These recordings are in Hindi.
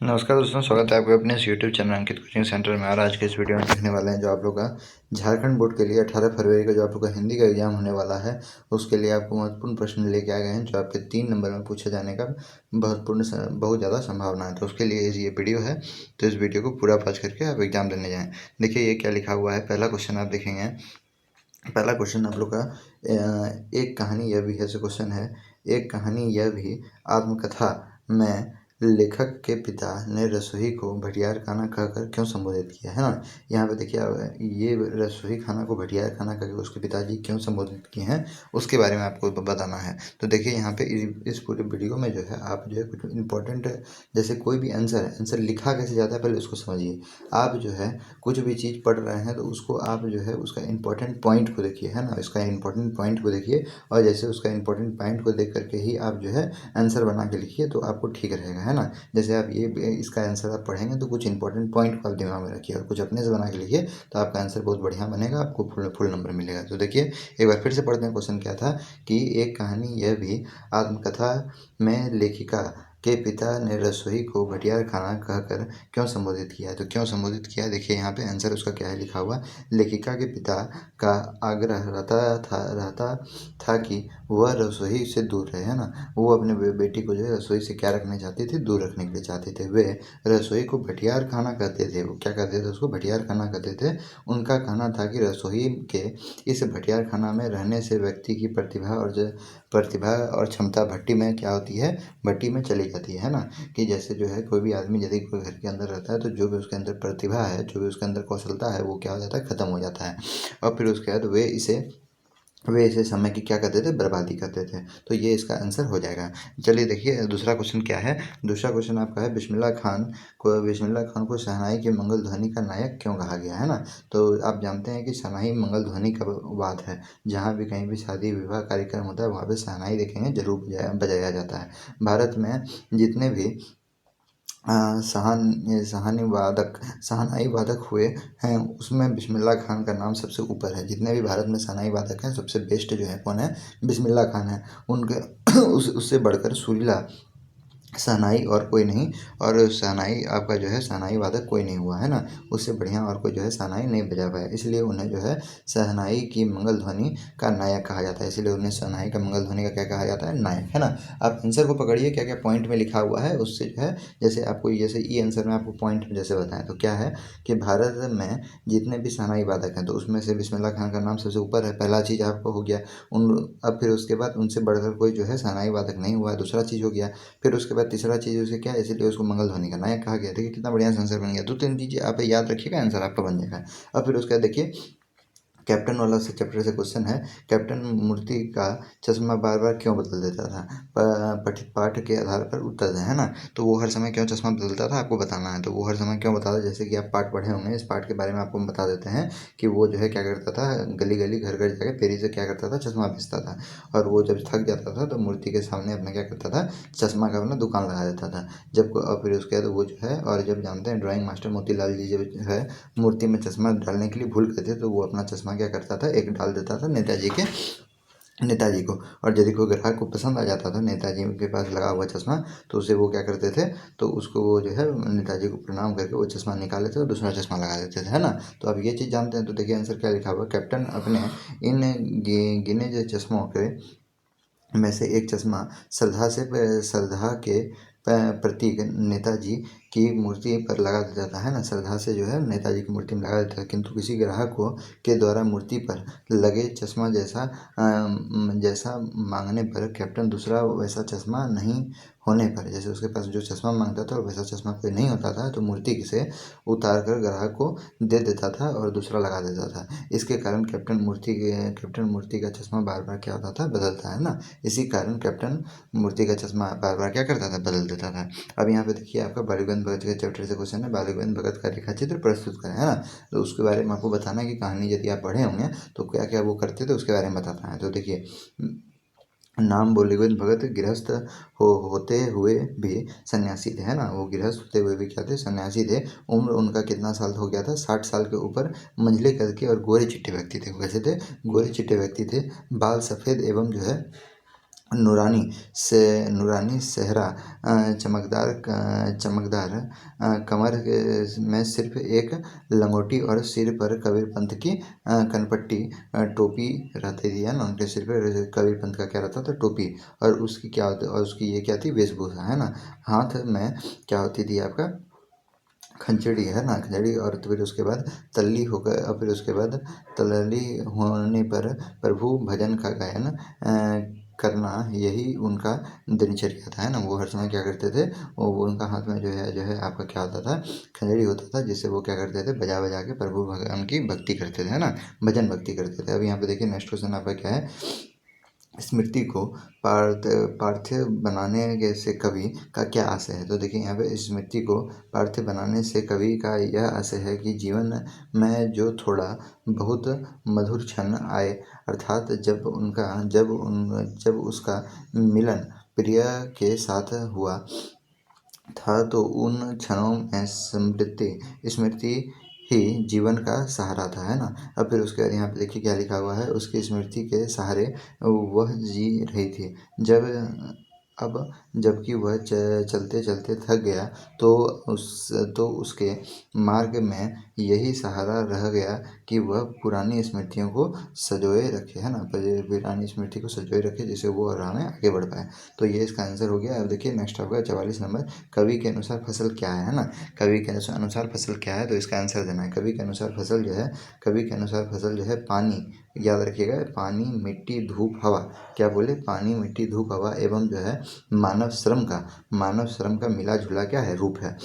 नमस्कार दोस्तों, स्वागत है आपका अपने इस यूट्यूब चैनल अंकित कोचिंग सेंटर में। और आज के इस वीडियो में देखने वाले हैं जो आप लोग का झारखंड बोर्ड के लिए 18 फरवरी का जो आप लोग का हिंदी का एग्जाम होने वाला है, उसके लिए आपको महत्वपूर्ण प्रश्न लेके आ गए हैं जो आपके 3 नंबर में पूछे जाने का बहुत ज़्यादा संभावना है। तो उसके लिए ये वीडियो है, तो इस वीडियो को पूरा पढ़ करके आप एग्जाम देने जाएँ। देखिए ये क्या लिखा हुआ है। पहला क्वेश्चन आप देखेंगे। पहला क्वेश्चन आप लोग का एक कहानी यह भी है, क्वेश्चन है, एक कहानी यह भी आत्मकथा में लेखक के पिता ने रसोई को भटियार खाना कहकर क्यों संबोधित किया है ना। यहाँ पे देखिए ये रसोई खाना को भटियार खाना कहकर उसके पिताजी क्यों संबोधित किए हैं, उसके बारे में आपको बताना है। तो देखिए यहाँ पे इस पूरे वीडियो में जो है आप जो है कुछ इंपॉर्टेंट, जैसे कोई भी आंसर लिखा कैसे जाता है पहले उसको समझिए। आप जो है कुछ भी चीज़ पढ़ रहे हैं तो उसको आप जो है उसका इंपॉर्टेंट पॉइंट को देखिए, है ना। इसका इंपॉर्टेंट पॉइंट को देखिए और जैसे उसका इंपॉर्टेंट पॉइंट को देख करके ही आप जो है आंसर बना के लिखिए तो आपको ठीक रहेगा, है ना। जैसे आप ये इसका आंसर आप पढ़ेंगे तो कुछ इंपॉर्टेंट पॉइंट को आप दिमाग में रखिए और कुछ अपने से बना के लिखिए तो आपका आंसर बहुत बढ़िया बनेगा, आपको फुल नंबर मिलेगा। तो देखिए एक बार फिर से पढ़ते हैं। क्वेश्चन क्या था कि एक कहानी यह भी आत्मकथा में लेखिका के पिता ने रसोई को भटियार खाना कहकर क्यों संबोधित किया है। तो क्यों संबोधित किया है, देखिए यहाँ पे आंसर उसका क्या है लिखा हुआ। लेखिका के पिता का आग्रह रहता था कि वह रसोई से दूर रहे, है ना। वो अपने बेटी को जो है रसोई से क्या रखना चाहते थे, दूर रखने के लिए चाहते थे। वे रसोई को भटियार खाना कहते थे। वो क्या कहते थे, उसको भटियार खाना कहते थे। उनका कहना था कि रसोई के इस भटियार खाना में रहने से व्यक्ति की प्रतिभा और क्षमता भट्टी में क्या होती है, भट्टी में चली जाती है ना। कि जैसे जो है कोई भी आदमी यदि कोई घर के अंदर रहता है तो जो भी उसके अंदर प्रतिभा है, जो भी उसके अंदर कौशलता है, वो क्या हो जाता है, ख़त्म हो जाता है। और फिर उसके बाद वे इसे समय की क्या करते थे, बर्बादी करते थे। तो ये इसका आंसर हो जाएगा। चलिए देखिए दूसरा क्वेश्चन क्या है। दूसरा क्वेश्चन आपका है बिस्मिल्लाह खान को शहनाई की मंगल ध्वनि का नायक क्यों कहा गया, है ना। तो आप जानते हैं कि शहनाई मंगल ध्वनि का बात है। जहाँ भी कहीं भी शादी विवाह कार्यक्रम होता है वहाँ पे शहनाई देखेंगे जरूर बजाया जाता है। भारत में जितने भी शहनाई वादक हुए हैं उसमें बिस्मिल्लाह खान का नाम सबसे ऊपर है। जितने भी भारत में शहनाई वादक हैं सबसे बेस्ट जो है कौन है, बिस्मिल्लाह खान है। उनके उससे बढ़कर सुरीला शहनाई और कोई नहीं, और शहनाई आपका जो है शहनाई वादक कोई नहीं हुआ, है ना। उससे बढ़िया और कोई जो है शहनाई नहीं बजा पाया, इसलिए उन्हें जो है शहनाई की मंगल ध्वनि का नायक कहा जाता है। इसलिए उन्हें शहनाई का मंगल ध्वनि का क्या कहा जाता है, नायक, है ना। आप आंसर को पकड़िए क्या क्या पॉइंट में लिखा हुआ है उससे जो है, जैसे आपको जैसे ई आंसर में आपको पॉइंट जैसे बताएं तो क्या है कि भारत में जितने भी शहनाई वादक हैं तो उसमें से बिस्मिल्लाह खान का नाम सबसे ऊपर है। पहला चीज़ आपको हो गया। अब फिर उसके बाद उनसे बढ़कर कोई जो है शहनाई वादक नहीं हुआ, दूसरा चीज़ हो गया। फिर उसके बाद तीसरा चीज़ उसे क्या है, इसीलिए उसको मंगल ध्वनि का नायक कहा गया। देखिए कितना बढ़िया आंसर बन गया। 2-3 चीज़ें आप याद रखिएगा, आंसर आपका बन जाएगा। अब फिर उसके बाद देखिए कैप्टन वाला से चैप्टर से क्वेश्चन है। कैप्टन मूर्ति का चश्मा बार बार क्यों बदल देता था, पठित पाठ के आधार पर उत्तर दें, है ना। तो वो हर समय क्यों चश्मा बदलता था आपको बताना है। तो वो हर समय क्यों बताता, जैसे कि आप पाठ पढ़े होंगे, इस पाठ के बारे में आपको हम बता देते हैं कि वो जो है क्या करता था, गली गली घर घर जाकर फेरी से क्या करता था, चश्मा बेचता था। और वो जब थक जाता था तो मूर्ति के सामने अपना क्या करता था, चश्मा का अपना दुकान लगा देता था। जब और फिर उसके बाद वो जो है, और जब जानते हैं ड्राइंग मास्टर मोतीलाल जी जब है मूर्ति में चश्मा डालने के लिए भूल गए थे तो वो अपना चश्मा क्या करता था, एक डाल देता था नेताजी को। और यदि कोई ग्राहक को पसंद आ जाता था नेताजी के पास लगा हुआ चश्मा, तो उसे वो क्या करते थे, तो उसको वो जो है नेताजी को प्रणाम करके वो चश्मा निकाल लेते और दूसरा चश्मा लगा देते थे, है ना। तो अब ये चीज़ जानते हैं। तो देखिए आंसर क्या लिखा हुआ, कैप्टन अपने इन गिने जो चश्मों के में से एक चश्मा श्रद्धा के प्रतीक नेताजी की मूर्ति पर लगा देता था, है ना। श्रद्धा से जो है नेताजी की मूर्ति में लगा देता था, किंतु किसी ग्राहक को के द्वारा मूर्ति पर लगे चश्मा जैसा मांगने पर कैप्टन दूसरा वैसा चश्मा नहीं होने पर, जैसे उसके पास जो चश्मा मांगता था वैसा चश्मा कोई नहीं होता था तो मूर्ति से उतार कर ग्राहक को दे देता था और दूसरा लगा देता था। इसके कारण कैप्टन मूर्ति का चश्मा बार बार क्या होता था, बदलता, है ना। इसी कारण कैप्टन मूर्ति का चश्मा बार बार क्या करता था, बदल देता था। अब यहाँ पे देखिए आपका बालीगंज भगत के चैप्टर से क्वेश्चन है, बालीगंज भगत का रेखा चित्र प्रस्तुत करें, है ना। तो उसके बारे में आपको बताना है कि कहानी यदि आप पढ़े होंगे तो क्या क्या वो करते थे उसके बारे में बताना है। तो देखिए नाम बालीगंज भगत गृहस्थ होते हुए भी सन्यासी थे, है ना। वो गृहस्थ होते हुए भी क्या थे, सन्यासी थे। उम्र उनका कितना साल हो गया था, 60 साल के ऊपर, मंझले कद के और गोरे चिट्टे व्यक्ति थे। कैसे थे, गोरे चिट्टे व्यक्ति थे। बाल सफ़ेद एवं जो है नूरानी सेहरा, चमकदार कमर में सिर्फ एक लंगोटी और सिर पर कबीर पंथ की कनपट्टी टोपी रहती थी, है ना। उनके सिर पर कबीर पंथ का क्या रहता था, टोपी। और उसकी क्या होती, और उसकी ये क्या थी, वेशभूषा, है ना। हाथ में क्या होती थी आपका, खंजड़ी, है ना, खंजड़ी। और तो फिर उसके बाद तल्ली होकर, और फिर उसके बाद तल्ली होने पर प्रभु भजन का गायन करना, यही उनका दिनचर्या था, है ना। वो हर समय क्या करते थे, वो उनका हाथ में जो है आपका क्या होता था, खंजड़ी होता था, जिससे वो क्या करते थे, बजा बजा के प्रभु भगवान की भक्ति करते थे, है ना, भजन भक्ति करते थे। अब यहाँ पे देखिए नेक्स्ट क्वेश्चन आपका क्या है, स्मृति को पार्थिव बनाने से कवि का क्या आशय है। तो देखिए यहाँ पे स्मृति को पार्थिव बनाने से कवि का यह आशय है कि जीवन में जो थोड़ा बहुत मधुर क्षण आए, अर्थात जब उसका मिलन प्रिय के साथ हुआ था, तो उन क्षणों में स्मृति ही जीवन का सहारा था, है ना। अब फिर उसके बाद यहाँ पे देखिए क्या लिखा हुआ है, उसकी स्मृति के सहारे वह जी रही थी। अब जबकि वह चलते चलते थक गया, तो उसके मार्ग में यही सहारा रह गया कि वह पुरानी स्मृतियों को संजोए रखे, है ना, पुरानी स्मृति को संजोए रखे, जिससे वो राह में आगे बढ़ पाए। तो ये इसका आंसर हो गया। अब देखिए नेक्स्ट आपका 44 नंबर, कवि के अनुसार फसल क्या है ना। कवि के अनुसार फसल क्या है, तो इसका आंसर देना है। कवि के अनुसार फसल जो है, कवि के अनुसार फसल जो है, पानी, याद रखिएगा, पानी, मिट्टी, धूप, हवा। क्या बोले, पानी, मिट्टी, धूप, हवा एवं जो है मानव श्रम का मिला जुला क्या है, रूप है।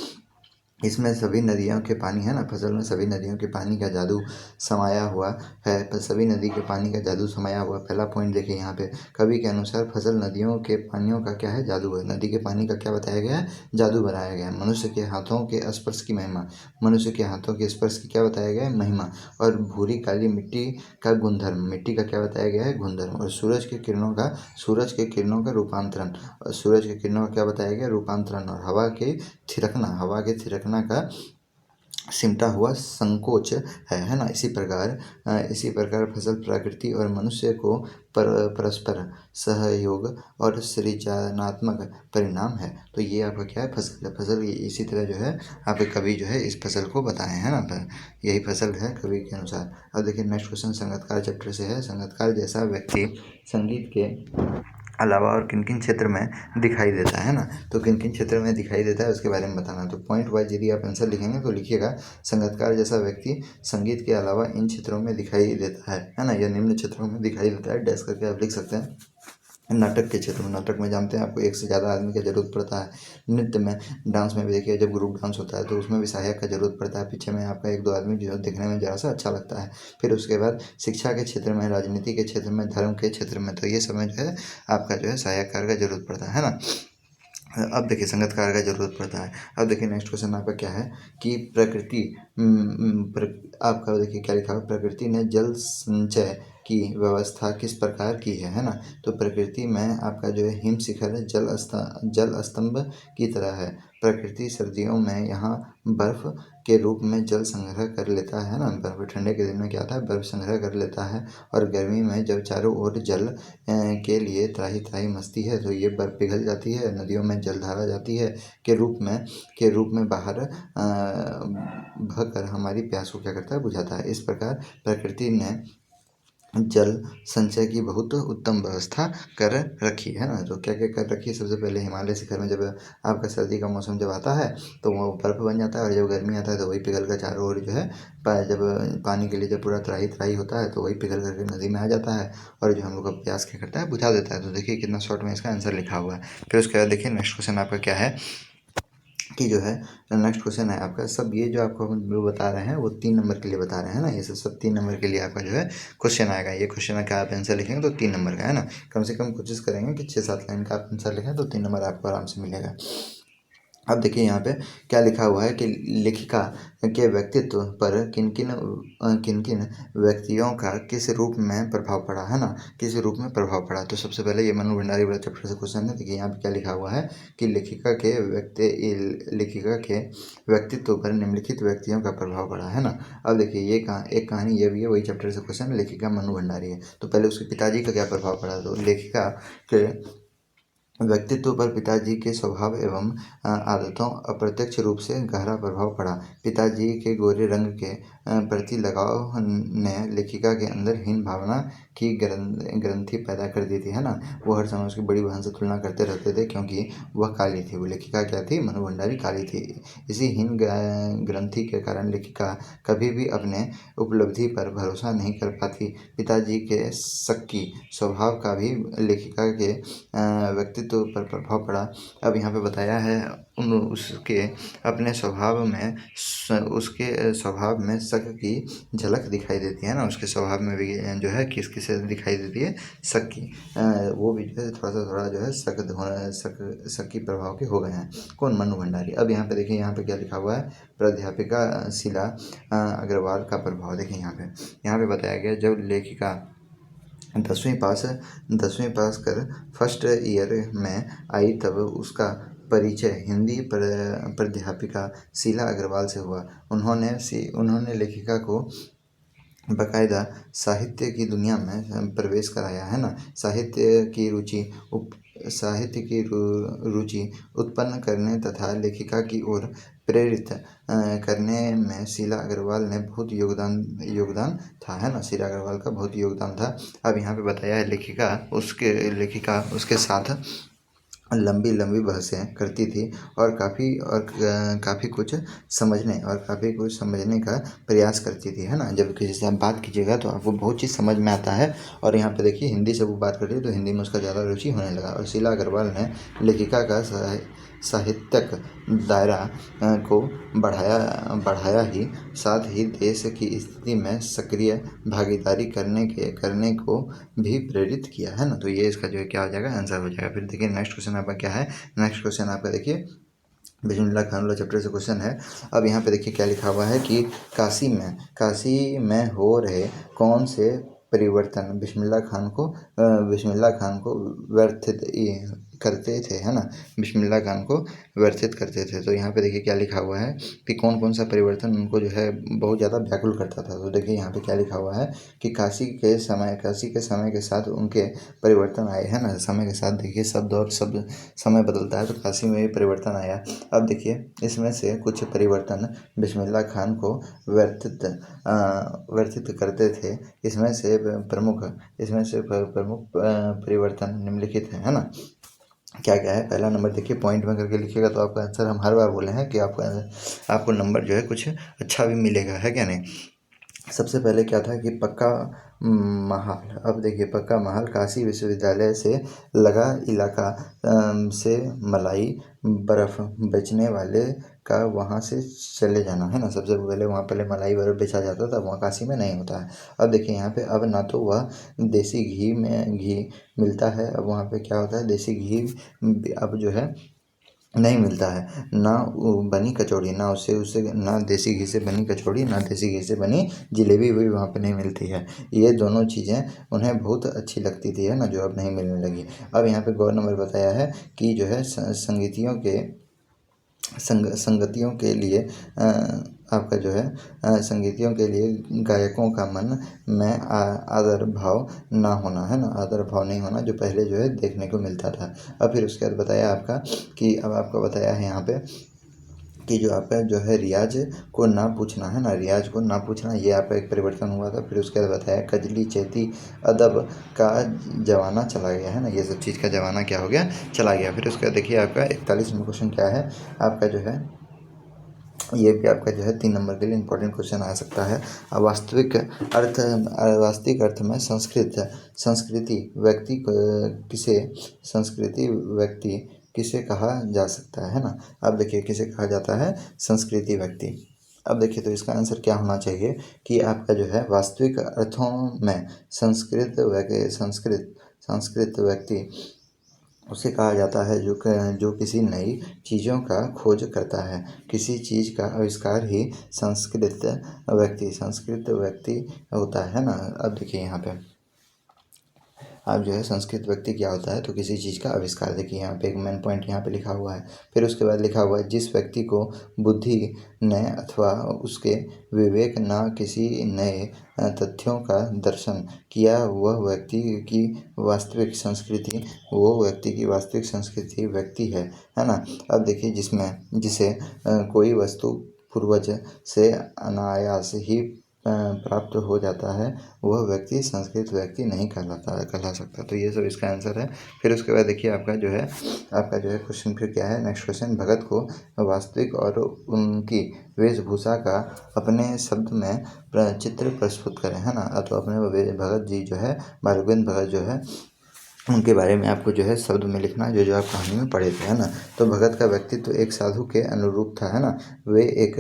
इसमें सभी नदियों के पानी, है ना, फसल में सभी नदियों के पानी का जादू समाया हुआ है, सभी नदी के पानी का जादू समाया हुआ। पहला पॉइंट देखिए यहाँ पे, कवि के अनुसार फसल नदियों के पानियों का क्या है, जादू है। नदी के पानी का क्या बताया गया है, जादू बनाया गया है। मनुष्य के हाथों के स्पर्श की महिमा, मनुष्य के हाथों के स्पर्श की क्या बताया गया है, महिमा। और भूरी काली मिट्टी का गुणधर्म, मिट्टी का क्या बताया गया है, गुणधर्म। और सूरज के किरणों का रूपांतरण, और सूरज के किरणों का क्या बताया गया, रूपांतरण। और हवा के थिरकना का सिमटा हुआ संकोच है ना। इसी प्रकार फसल प्रकृति और मनुष्य को परस्पर सहयोग और सृजनात्मक परिणाम है। तो ये आपका क्या है, फसल इसी तरह जो है आप कवि जो है इस फसल को बताए, हैं ना। यही फसल है कवि के अनुसार। अब देखिए नेक्स्ट क्वेश्चन संगीतकार चैप्टर से है। संगीतकार जैसा व्यक्ति संगीत के अलावा और किन किन क्षेत्र में दिखाई देता है ना। तो किन किन क्षेत्र में दिखाई देता है उसके बारे में बताना। तो पॉइंट वाइज यदि आप आंसर लिखेंगे तो लिखिएगा, संगीतकार जैसा व्यक्ति संगीत के अलावा इन क्षेत्रों में दिखाई देता है ना, या निम्न क्षेत्रों में दिखाई देता है, डैश करके आप लिख सकते हैं। नाटक के क्षेत्र में, नाटक में जानते हैं आपको एक से ज़्यादा आदमी की ज़रूरत पड़ता है। नृत्य में, डांस में भी देखिए, जब ग्रुप डांस होता है तो उसमें भी सहायक का ज़रूरत पड़ता है, पीछे में आपका एक दो आदमी जो दिखने में ज़रा सा अच्छा लगता है। फिर उसके बाद शिक्षा के क्षेत्र में, राजनीति के क्षेत्र में, धर्म के क्षेत्र में, तो ये सब में जो है आपका जो है सहायककार का ज़रूरत पड़ता है ना। अब देखिए संगीतकार का ज़रूरत पड़ता है। अब देखिए नेक्स्ट क्वेश्चन आपका क्या है कि प्रकृति आपका देखिए क्या लिखा है, प्रकृति ने जल संचय की व्यवस्था किस प्रकार की है ना। तो प्रकृति में आपका जो है हिम शिखर जल स्तंभ की तरह है। प्रकृति सर्दियों में यहाँ बर्फ के रूप में जल संग्रह कर लेता है ना, बर्फ ठंडे के दिन में क्या होता है, बर्फ संग्रह कर लेता है। और गर्मी में जब चारों ओर जल के लिए त्राही त्राही मचती है, तो ये बर्फ पिघल जाती है, नदियों में जलधारा जाती है के रूप में बाहर बहकर हमारी प्यास को क्या करता है, बुझाता है। इस प्रकार प्रकृति ने जल संचय की बहुत उत्तम व्यवस्था कर रखी है ना। तो क्या क्या कर रखी है, सबसे पहले हिमालय शिखर में जब आपका सर्दी का मौसम जब आता है तो वो बर्फ़ बन जाता है, और जब गर्मी आता है तो वही पिघल कर चारों ओर जो है जब पानी के लिए जब पूरा त्राही त्राही होता है तो वही पिघल करके नदी में आ जाता है, और जो हम लोग का प्यास क्या करता है, बुझा देता है। तो देखिए कितना शॉर्ट में इसका आंसर लिखा हुआ है। फिर उसके बाद देखिए नेक्स्ट क्वेश्चन आपका क्या है कि जो है, नेक्स्ट क्वेश्चन है आपका, सब ये जो आपको हम लोग बता रहे हैं वो 3 नंबर के लिए बता रहे हैं ना। ये सब 3 नंबर के लिए आपका जो है क्वेश्चन आएगा। ये क्वेश्चन का आप आंसर लिखेंगे तो 3 नंबर का, है ना। कम से कम कोशिश करेंगे कि 6-7 लाइन का आप आंसर लिखें तो 3 नंबर आपको आराम से मिलेगा। अब देखिए यहाँ पे क्या लिखा हुआ है कि लेखिका के व्यक्तित्व पर किन किन व्यक्तियों का किस रूप में प्रभाव पड़ा, है ना, किस रूप में प्रभाव पड़ा। तो सबसे पहले ये मनु भंडारी वाला चैप्टर से क्वेश्चन है। देखिए यहाँ पे क्या लिखा हुआ है कि लेखिका के व्यक्तित्व पर निम्नलिखित व्यक्तियों का प्रभाव पड़ा, है ना। अब देखिए ये एक कहानी ये भी है, वही चैप्टर से क्वेश्चन है, लेखिका मनु भंडारी है। तो पहले उसके पिताजी का क्या प्रभाव पड़ा। तो लेखिका के व्यक्तित्व पर पिताजी के स्वभाव एवं आदतों अप्रत्यक्ष रूप से गहरा प्रभाव पड़ा। पिताजी के गोरे रंग के प्रति लगाव ने लेखिका के अंदर हीन भावना की ग्रंथि पैदा कर दी थी, है ना। वो हर समय उसकी बड़ी बहन से तुलना करते रहते थे, क्योंकि वह काली थी। वो लेखिका क्या थी, मनु भंडारी काली थी। इसी हीन ग्रंथि के कारण लेखिका कभी भी अपने उपलब्धि पर भरोसा नहीं कर पाती। पिताजी के शक्की स्वभाव का भी लेखिका के व्यक्तित्व पर प्रभाव पड़ा। अब यहाँ पे बताया है उसके अपने स्वभाव में उसके स्वभाव में शक की झलक दिखाई देती है ना। उसके स्वभाव में भी जो है किस किस से दिखाई देती है, शक की। वो भी जो है थोड़ा जो है शक की प्रभाव के हो गए हैं। कौन, मनु भंडारी। अब यहाँ पे देखिए, यहाँ पे क्या लिखा हुआ है, प्राध्यापिका शीला अग्रवाल का प्रभाव। देखिए यहाँ पे बताया गया, जब लेखिका 10वीं पास कर फर्स्ट ईयर में आई तब उसका परिचय हिंदी प्राध्यापिका शीला अग्रवाल से हुआ। उन्होंने लेखिका को बाकायदा साहित्य की दुनिया में प्रवेश कराया, है ना। साहित्य की रुचि उत्पन्न करने तथा लेखिका की ओर प्रेरित करने में शीला अग्रवाल ने बहुत योगदान था, है ना। शीला अग्रवाल का बहुत योगदान था। अब यहाँ पे बताया है लेखिका उसके साथ लंबी लंबी बहसें करती थी और काफ़ी कुछ समझने का प्रयास करती थी, है ना। जब किसी से आप बात कीजिएगा तो आपको बहुत चीज़ समझ में आता है। और यहाँ पे देखिए, हिंदी से वो बात कर रही है तो हिंदी में उसका ज़्यादा रुचि होने लगा। और शीला अग्रवाल ने लेखिका का साहित्यिक दायरा को बढ़ाया ही, साथ ही देश की स्थिति में सक्रिय भागीदारी करने को भी प्रेरित किया, है ना। तो ये इसका जो है क्या हो जाएगा, आंसर हो जाएगा। फिर देखिए नेक्स्ट क्वेश्चन आपका क्या है। नेक्स्ट क्वेश्चन आपका देखिए बिस्मिल्लाह खान वाला चैप्टर से क्वेश्चन है। अब यहाँ पे देखिए क्या लिखा हुआ है कि काशी में हो रहे कौन से परिवर्तन बिस्मिल्लाह खान को व्यर्थित करते थे, है ना। बिस्मिल्लाह खान को व्यर्थित करते थे। तो यहाँ पे देखिए क्या लिखा हुआ है कि कौन कौन सा परिवर्तन उनको जो है बहुत ज़्यादा व्याकुल करता था। तो देखिए यहाँ पे क्या लिखा हुआ है कि काशी के समय के साथ उनके परिवर्तन आए, है ना। समय के साथ देखिए सब समय बदलता है, तो काशी में भी परिवर्तन आया। अब देखिए इसमें से कुछ परिवर्तन बिस्मिल्लाह खान को व्यर्थित करते थे। इसमें से प्रमुख परिवर्तन निम्नलिखित है ना। क्या क्या है। पहला नंबर देखिए, पॉइंट में करके लिखिएगा तो आपका आंसर, हम हर बार बोले हैं कि आपको नंबर जो है कुछ अच्छा भी मिलेगा, है क्या नहीं। सबसे पहले क्या था कि पक्का महाल। अब देखिए, पक्का महल काशी विश्वविद्यालय से लगा इलाका से मलाई बर्फ़ बेचने वाले का वहाँ से चले जाना, है ना। सबसे पहले वहाँ पहले मलाई बर्फ़ बेचा जाता था, वहाँ काशी में नहीं होता है। अब देखिए यहाँ पे, अब ना तो वह देसी घी मिलता है। अब वहाँ पे क्या होता है, देसी घी अब जो है नहीं मिलता है। ना बनी कचौड़ी, ना देसी घी से बनी कचौड़ी, ना देसी घी से बनी जलेबी भी वहाँ पे नहीं मिलती है। ये दोनों चीज़ें उन्हें बहुत अच्छी लगती थी, है ना, जो अब नहीं मिलने लगी। अब यहाँ पे गौर नंबर बताया है कि जो है संगतियों के लिए आपका जो है संगीतियों के लिए गायकों का मन में आदर भाव ना होना, है ना, आदर भाव नहीं होना, जो पहले जो है देखने को मिलता था। अब फिर उसके बाद बताया आपका कि अब आपको बताया है यहाँ पे कि जो आपका जो है रियाज को ना पूछना, है ना, रियाज को ना पूछना, ये आपका एक परिवर्तन हुआ था। फिर उसके बाद बताया कजली चेती अदब का जमाना चला गया, है ना, ये सब चीज़ का जमाना क्या हो गया, चला गया। फिर उसके बाद देखिए आपका 41 नंबर क्वेश्चन क्या है आपका जो है, ये भी आपका जो है 3 नंबर के लिए इंपॉर्टेंट क्वेश्चन आ सकता है। वास्तविक अर्थ में संस्कृति व्यक्ति किसे कहा जा सकता है ना। अब देखिए किसे कहा जाता है, संस्कृति व्यक्ति। अब देखिए तो इसका आंसर क्या होना चाहिए कि आपका जो है वास्तविक अर्थों में संस्कृत व्यक्ति उसे कहा जाता है जो किसी नई चीज़ों का खोज करता है। किसी चीज़ का आविष्कार ही संस्कृत व्यक्ति होता है ना। अब देखिए यहाँ पे अब जो है संस्कृत व्यक्ति क्या होता है, तो किसी चीज़ का आविष्कार। देखिए यहाँ पे एक मेन पॉइंट यहाँ पे लिखा हुआ है। फिर उसके बाद लिखा हुआ है, जिस व्यक्ति को बुद्धि ने अथवा उसके विवेक न किसी नए तथ्यों का दर्शन किया, वह व्यक्ति की वास्तविक संस्कृति व्यक्ति है ना। अब देखिए जिसे कोई वस्तु पूर्वज से अनायास ही प्राप्त हो जाता है, वह व्यक्ति संस्कृत व्यक्ति नहीं कहला सकता। तो ये सब इसका आंसर है। फिर उसके बाद देखिए आपका जो है क्वेश्चन फिर क्या है, नेक्स्ट क्वेश्चन, भगत को वास्तविक और उनकी वेशभूषा का अपने शब्द में चित्र प्रस्तुत करें, है ना। तो अपने भगत जी जो है, बालगोविंद भगत जो है, उनके बारे में आपको जो है शब्द में लिखना, जो आप कहानी में पढ़े थे, है ना। तो भगत का व्यक्तित्व एक साधु के अनुरूप था, है ना। वे एक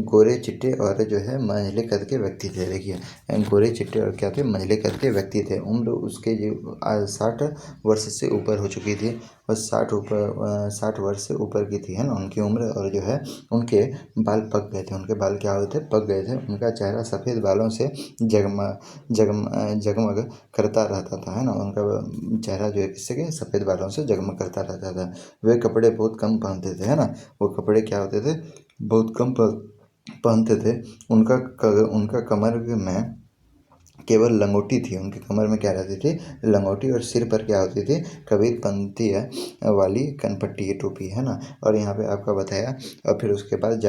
गोरे चिट्टे और जो है मंझले कद के व्यक्ति थे। देखिए गोरे चिट्टे और क्या थे, मंझले कद के व्यक्ति थे। उम्र उसके जो 60 वर्ष से ऊपर हो चुकी थी, और 60 वर्ष से ऊपर की थी, है ना उनकी उम्र। और जो है उनके बाल पक गए थे। उनके बाल क्या हुए थे, पक गए थे। उनका चेहरा सफ़ेद बालों से जगमग करता रहता था, है ना। उनका चेहरा जो है किससे के, सफ़ेद बालों से जगमग करता रहता था। वे कपड़े बहुत कम पहनते थे, है ना। वो कपड़े क्या होते थे, बहुत कम पहनते थे। उनका कमर में केवल लंगोटी थी। उनके कमर में क्या रहती थी, लंगोटी। और सिर पर क्या होती थी, कबीरपंथी वाली कनपट्टी की टोपी, है ना। और यहाँ पे आपका बताया। और फिर उसके बाद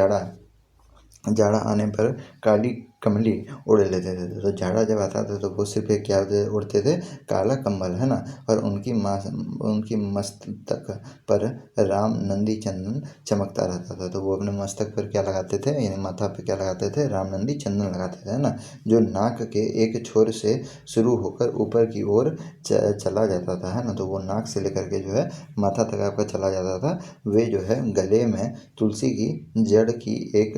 जाड़ा आने पर काली कमली ओढ़ लेते थे। तो जाड़ा जब आता था तो वो सिर्फ एक क्या ओढ़ते थे, काला कंबल, है ना। और उनकी मस्तक पर राम नंदी चंदन चमकता रहता था। तो वो अपने मस्तक पर क्या लगाते थे, यानी माथा पे क्या लगाते थे, राम नंदी चंदन लगाते थे, है ना। जो नाक के एक छोर से शुरू होकर ऊपर की ओर चला जाता था, है ना। तो वो नाक से लेकर के जो है माथा तक आपका चला जाता था। वे जो है गले में तुलसी की जड़ की एक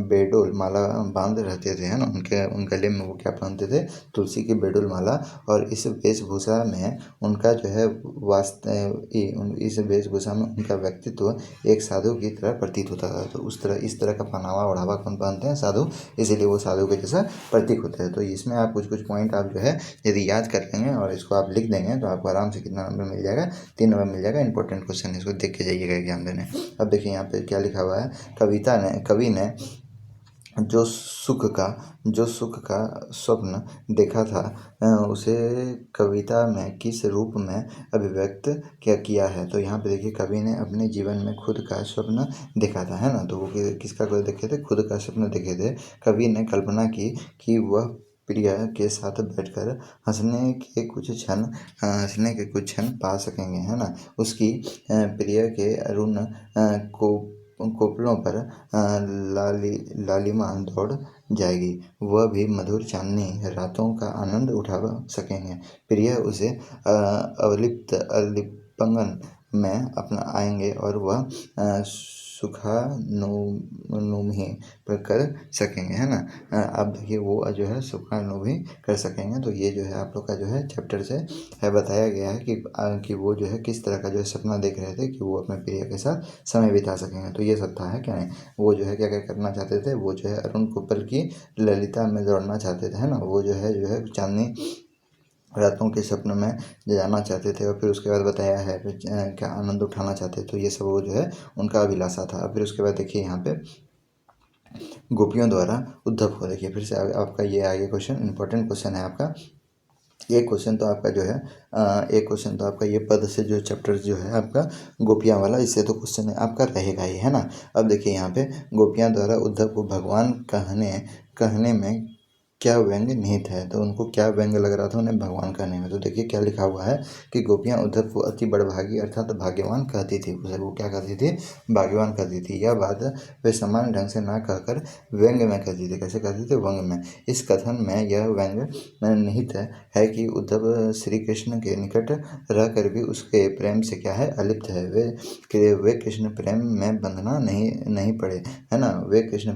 बेडोल माला बांध रहते थे, है ना। उन गले में वो क्या पहनते थे, तुलसी की बेडोल माला। और इस वेशभूषा में उनका जो है इस वेशभूषा में उनका व्यक्तित्व एक साधु की तरह प्रतीत होता था। तो इस तरह का पहनावा ओढ़ावा कौन पहनते हैं, साधु। इसीलिए वो साधु के जैसा प्रतीक होता है। तो इसमें आप कुछ पॉइंट आप जो है यदि याद कर लेंगे और इसको आप लिख देंगे, तो आपको आराम से कितना नंबर मिल जाएगा, 3 नंबर मिल जाएगा। इंपॉर्टेंट क्वेश्चन है, इसको देख के जाइएगा एग्जाम देने। अब देखिए यहाँ पे क्या लिखा हुआ है, कवि ने जो सुख का स्वप्न देखा था, उसे कविता में किस रूप में अभिव्यक्त किया है। तो यहाँ पे देखिए कवि ने अपने जीवन में खुद का स्वप्न देखा था, है ना। तो वो किसका को देखे थे, खुद का स्वप्न देखे थे। कवि ने कल्पना की कि वह प्रिया के साथ बैठकर हंसने के कुछ क्षण पा सकेंगे, है ना। उसकी प्रिया के अरुण को कोपलों पर लालिमा दौड़ जाएगी। वह भी मधुर चांदनी रातों का आनंद उठा सकेंगे। प्रिय उसे अलिप्पंगन में अपना आएंगे, और वह सुखानुमहि कर सकेंगे, है ना। आप देखिए वो जो है सुखानुमहि कर सकेंगे। तो ये जो है आप लोग का जो है चैप्टर से है बताया गया है कि वो जो है किस तरह का जो है सपना देख रहे थे कि वो अपने प्रिय के साथ समय बिता सकेंगे। तो ये सब था, है क्या नहीं। वो जो है क्या क्या करना चाहते थे, वो जो है अरुण कोपल की ललिता में दौड़ना चाहते थे, है ना। वो जो है चांदनी रातों के स्वप्न में जाना चाहते थे। और फिर उसके बाद बताया है क्या आनंद उठाना चाहते। तो ये सब वो जो है उनका अभिलाषा था। फिर उसके बाद देखिए यहाँ पे गोपियों द्वारा उद्धव को, देखिए फिर से आपका ये आगे क्वेश्चन इंपॉर्टेंट क्वेश्चन है आपका। एक क्वेश्चन तो आपका जो है एक क्वेश्चन तो आपका ये पद से जो चैप्टर जो है आपका गोपियाँ वाला, इससे तो क्वेश्चन आपका रहेगा ही, है ना। अब देखिए यहाँ पे गोपियाँ द्वारा उद्धव को भगवान कहने में क्या व्यंग्य निहित है। तो उनको क्या व्यंग्य लग रहा था उन्हें भगवान कहने में। तो देखिए क्या लिखा हुआ है कि गोपियाँ उद्धव को अति बड़भागी अर्थात भाग्यवान कहती थी। उसे वो क्या कहती थी, भाग्यवान कहती थी। यह बात वे सामान्य ढंग से ना कहकर व्यंग्य में कहती थी। कैसे कहती थी, व्यंग्य में। इस कथन में यह व्यंग्य निहित है कि उद्धव श्री कृष्ण के निकट रहकर भी उसके प्रेम से क्या है, अलिप्त है। वे कृष्ण प्रेम में बंधना नहीं पड़े, है ना। वे कृष्ण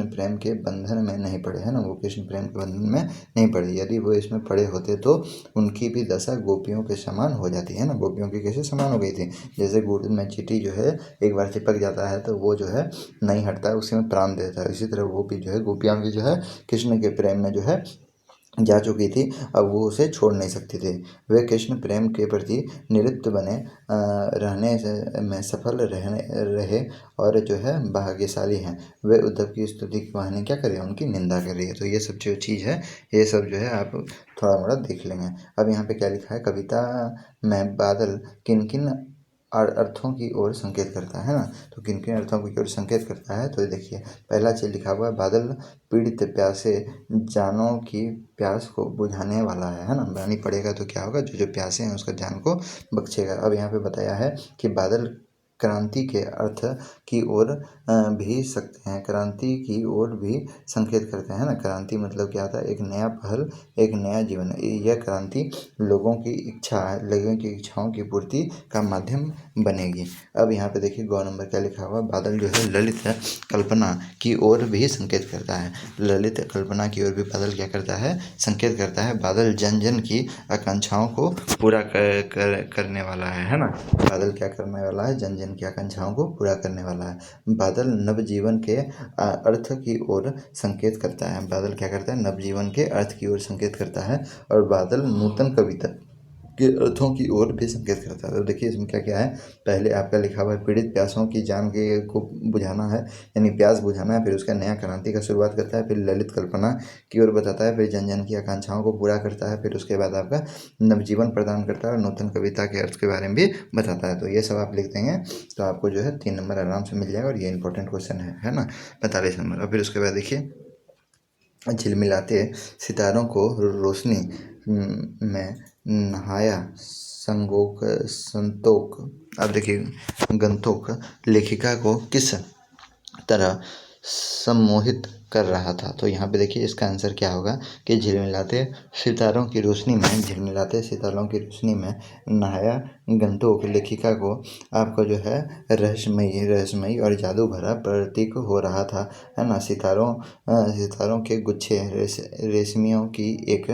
प्रेम के बंधन में नहीं पड़े, है ना, वो कृष्ण प्रेम के बंधन में नहीं पड़े। यदि वो इसमें पड़े होते तो उनकी भी दशा गोपियों के समान हो जाती है ना, गोपियों की कैसे समान हो गई थी। जैसे गुड़ में चींटी जो है एक बार चिपक जाता है तो वो जो है नहीं हटता है, उसी में प्राण देता है। इसी तरह वो भी जो है गोपियाँ भी जो है कृष्ण के प्रेम में जो है जा चुकी थी, अब वो उसे छोड़ नहीं सकती थी। वे कृष्ण प्रेम के प्रति निरुक्त बने रहने में सफल रहे और जो है भाग्यशाली हैं। वे उद्धव की स्तुति की कहानी क्या कर रही है, उनकी निंदा कर रही है। तो ये सब जो चीज़ है ये सब जो है आप थोड़ा मोड़ा देख लेंगे। अब यहाँ पे क्या लिखा है, कविता में बादल किन किन अर्थों की ओर संकेत करता है ना, तो किन किन अर्थों की ओर संकेत करता है, तो देखिए पहला चीज लिखा हुआ है, बादल पीड़ित प्यासे जानों की प्यास को बुझाने वाला है ना, पानी पड़ेगा तो क्या होगा, जो जो प्यासे हैं उसका जान को बख्शेगा। अब यहाँ पे बताया है कि बादल क्रांति के अर्थ की ओर भी सकते हैं, क्रांति की ओर भी संकेत करते हैं ना। क्रांति मतलब क्या था, एक नया पहल, एक नया जीवन। यह क्रांति लोगों की इच्छाओं की पूर्ति का माध्यम बनेगी। अब यहाँ पे देखिए गौ नंबर क्या लिखा हुआ, बादल जो है ललित कल्पना की ओर भी संकेत करता है। ललित कल्पना की ओर भी बादल क्या करता है, संकेत करता है। बादल जन जन की आकांक्षाओं को पूरा करने वाला है ना। बादल क्या करने वाला है, जन जन की आकांक्षाओं को पूरा करने वाला है। बादल नवजीवन के अर्थ की ओर संकेत करता है। बादल क्या करता है, नवजीवन के अर्थ की ओर संकेत करता है। और बादल नूतन कविता के अर्थों की ओर भी संकेत करता है। तो देखिए इसमें क्या क्या है, पहले आपका लिखा हुआ है पीड़ित प्यासों की जान के को बुझाना है, यानी प्यास बुझाना है। फिर उसका नया क्रांति का शुरुआत करता है। फिर ललित कल्पना की ओर बताता है। फिर जन जन की आकांक्षाओं को पूरा करता है। फिर उसके बाद आपका नवजीवन प्रदान करता है और नूतन कविता के अर्थ के बारे में भी बताता है। तो ये सब आप लिख देंगे तो आपको जो है 3 नंबर आराम से मिल जाएगा। और ये इंपॉर्टेंट क्वेश्चन है ना, 45 नंबर। और फिर उसके बाद देखिए, झिलमिलाते सितारों को रोशनी में नहाया संतोक। अब देखिए गंतोक लेखिका को किस तरह सम्मोहित कर रहा था। तो यहाँ पे देखिए इसका आंसर क्या होगा कि झिलमिलाते सितारों की रोशनी में नहाया गंतोक लेखिका को आपका जो है रहस्यमयी और जादू भरा प्रतीक हो रहा था, है ना। सितारों के गुच्छे रेशमियों की एक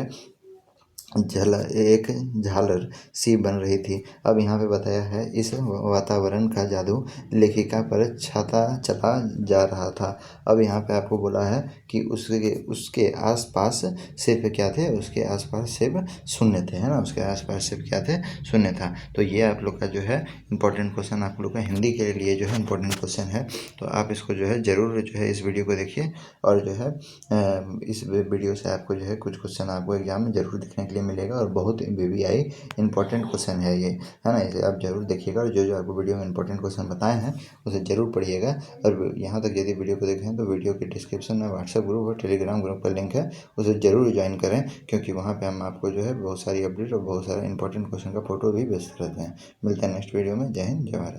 झालर सी बन रही थी। अब यहाँ पे बताया है, इस वातावरण का जादू लेखिका पर छाता चला जा रहा था। अब यहाँ पे आपको बोला है कि उसके आसपास सिर्फ क्या थे, उसके आसपास सिर्फ शून्य थे, है ना, उसके आसपास सिर्फ क्या थे, शून्य था। तो ये आप लोग का जो है इंपॉर्टेंट क्वेश्चन, आप लोग का हिंदी के लिए जो है इंपॉर्टेंट क्वेश्चन है। तो आप इसको जो है ज़रूर जो है इस वीडियो को देखिए। और जो है इस वीडियो से आपको जो है कुछ क्वेश्चन आपको एग्जाम में ज़रूर देखने के लिए मिलेगा। और बहुत VVI इंपॉर्टेंट क्वेश्चन है ये, है ना। इसे आप ज़रूर देखिएगा और जो जो आपको वीडियो में इंपॉर्टेंट क्वेश्चन बताए हैं उसे ज़रूर पढ़िएगा। और यहाँ तक यदि वीडियो को देखें तो वीडियो के डिस्क्रिप्शन में व्हाट्सएप ग्रुप और टेलीग्राम ग्रुप का लिंक है, उसे ज़रूर ज्वाइन करें, क्योंकि वहाँ पर हम आपको जो है बहुत सारी अपडेट और बहुत सारे इंपॉर्टेंट क्वेश्चन का फोटो भी भेजते रहते हैं। मिलते हैं नेक्स्ट वीडियो में। जय हिंद, जय भारत।